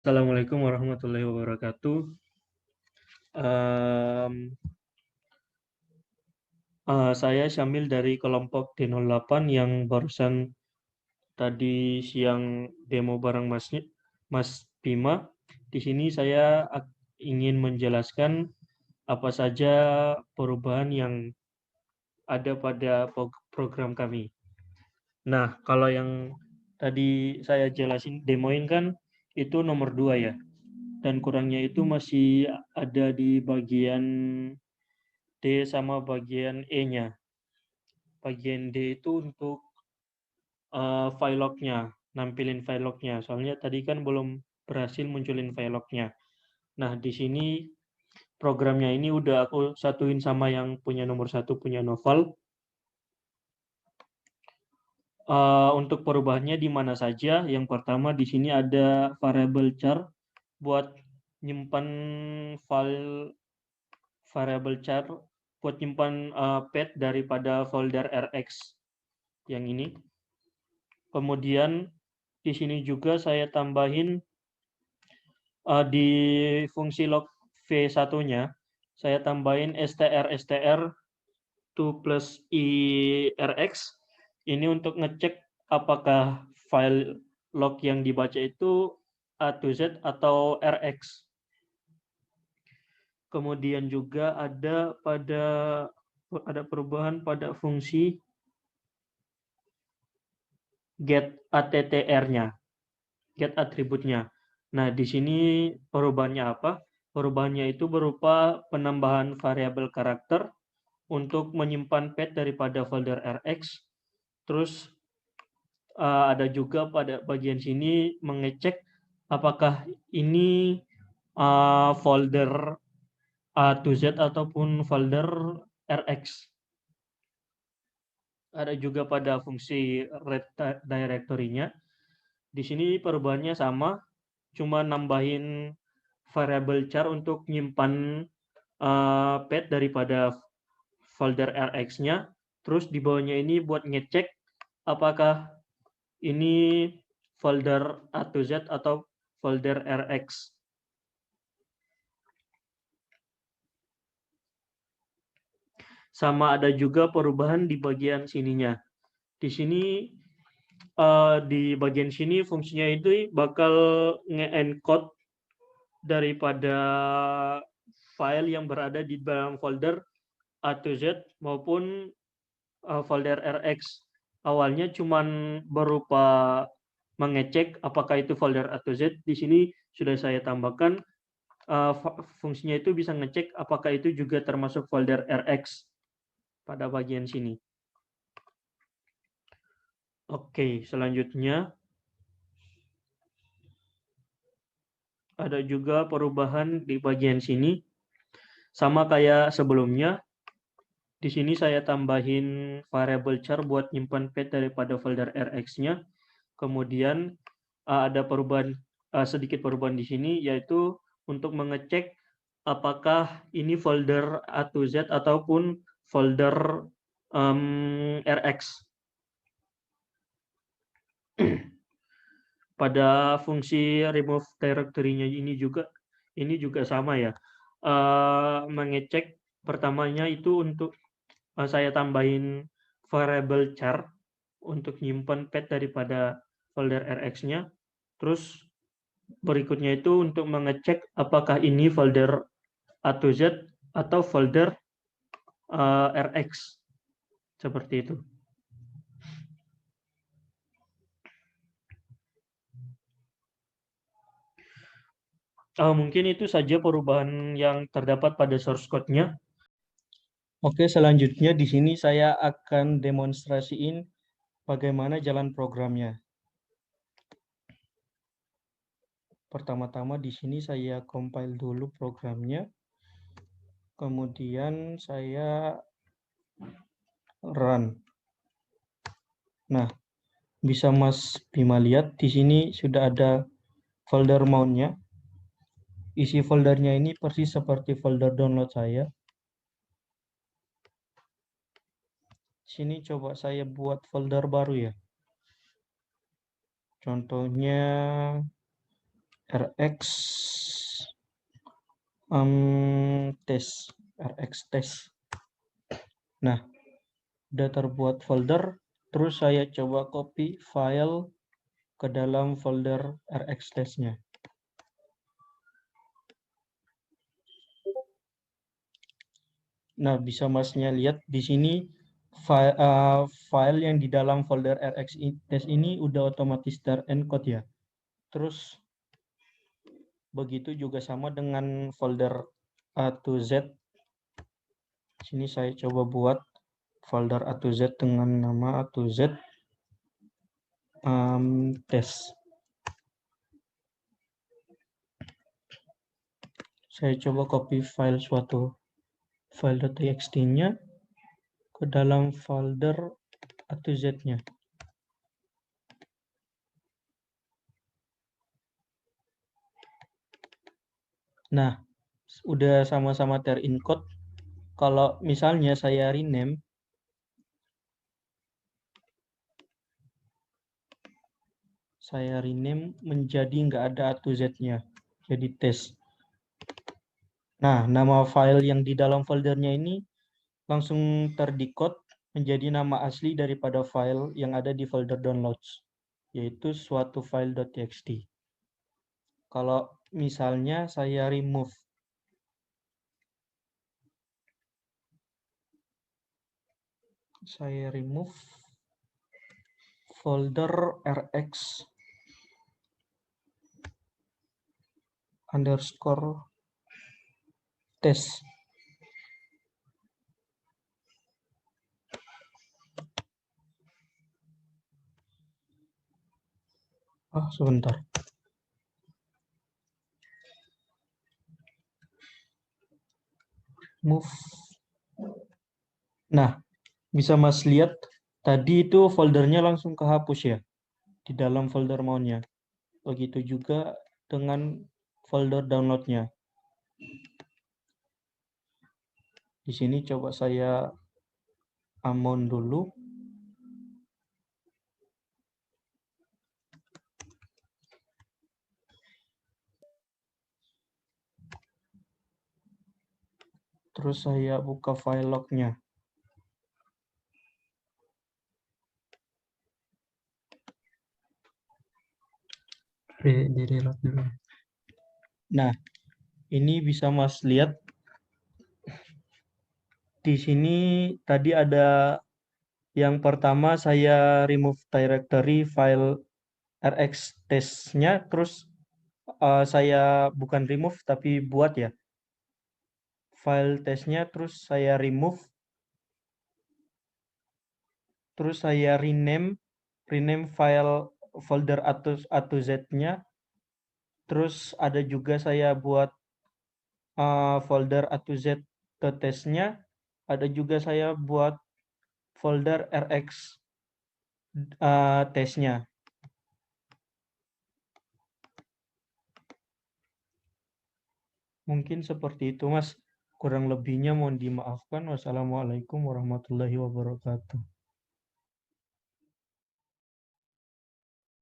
Assalamualaikum warahmatullahi wabarakatuh. Em, saya Syamil dari kelompok D08 yang barusan tadi siang demo bareng Mas Bima. Di sini saya ingin menjelaskan apa saja perubahan yang ada pada program kami. Nah, kalau yang tadi saya jelasin demoin kan itu nomor 2 ya. Dan kurangnya itu masih ada di bagian D sama bagian E-nya. Bagian D itu untuk file log-nya, nampilin file log-nya. Soalnya tadi kan belum berhasil munculin file log-nya. Nah, di sini programnya ini udah aku satuin sama yang punya nomor 1 punya Novel. Untuk perubahannya di mana saja? Yang pertama di sini ada variable char buat nyimpan file variable char buat nyimpan path daripada folder rx yang ini. Kemudian di sini juga saya tambahin di fungsi log v1-nya saya tambahin str to plus irx ini untuk ngecek apakah file log yang dibaca itu A to Z atau rx. Kemudian juga ada perubahan pada fungsi get attr-nya, get atributnya. Nah, di sini perubahannya apa? Perubahannya itu berupa penambahan variabel karakter untuk menyimpan path daripada folder rx. Terus ada juga pada bagian sini mengecek apakah ini folder A to Z ataupun folder rx. Ada juga pada fungsi read directory-nya. Di sini perubahannya sama, cuma nambahin variable char untuk nyimpan path daripada folder rx-nya. Terus di bawahnya ini buat ngecek apakah ini folder A to Z atau folder rx. Sama ada juga perubahan di bagian sininya. Di sini di bagian sini fungsinya itu bakal nge-encode daripada file yang berada di dalam folder A to Z maupun folder rx. Awalnya cuman berupa mengecek apakah itu folder A to Z. Di sini sudah saya tambahkan fungsinya itu bisa ngecek apakah itu juga termasuk folder rx pada bagian sini. Oke, selanjutnya ada juga perubahan di bagian sini. Sama kayak sebelumnya, di sini saya tambahin variable char buat nyimpan path daripada folder rx-nya. Kemudian ada sedikit perubahan di sini, yaitu untuk mengecek apakah ini folder A to Z ataupun folder rx. Pada fungsi remove directory-nya ini juga sama ya. Mengecek pertamanya itu untuk saya tambahin variable char untuk nyimpan path daripada folder rx-nya. Terus berikutnya itu untuk mengecek apakah ini folder A to Z atau folder rx. Seperti itu. Mungkin itu saja perubahan yang terdapat pada source code-nya. Oke, selanjutnya di sini saya akan demonstrasiin bagaimana jalan programnya. Pertama-tama di sini saya compile dulu programnya. Kemudian saya run. Nah, bisa Mas Bima lihat di sini sudah ada folder mount-nya. Isi foldernya ini persis seperti folder download saya. Sini coba saya buat folder baru ya. Contohnya rx test, rx test. Nah, udah terbuat folder, terus saya coba copy file ke dalam folder rx test-nya. Nah, bisa masnya lihat di sini file yang di dalam folder rx test ini udah otomatis terencode ya. Terus begitu juga sama dengan folder A to Z. Sini saya coba buat folder A to Z dengan nama A to Z test. Saya coba copy file suatu file.txt-nya ke dalam folder A to Z-nya. Nah, udah sama-sama terencode. Kalau misalnya saya rename, menjadi nggak ada A to Z-nya, jadi test. Nah, nama file yang di dalam foldernya ini langsung terdecode menjadi nama asli daripada file yang ada di folder downloads, yaitu suatu file.txt. Kalau misalnya saya remove, folder rx underscore test. Sebentar. Move. Nah, bisa Mas lihat tadi itu foldernya langsung kehapus ya di dalam folder maunya. Begitu juga dengan folder downloadnya. Di sini coba saya amount dulu. Terus saya buka file lognya. Di-reload dulu. Nah, ini bisa Mas lihat. Di sini tadi ada yang pertama saya remove directory file rx test-nya, terus saya bukan remove tapi buat ya file testnya, terus saya remove, terus saya rename file folder A to Z-nya, terus ada juga saya buat folder A to Z ke testnya, ada juga saya buat folder rx testnya. Mungkin seperti itu Mas. Kurang lebihnya mohon dimaafkan. Wassalamualaikum warahmatullahi wabarakatuh.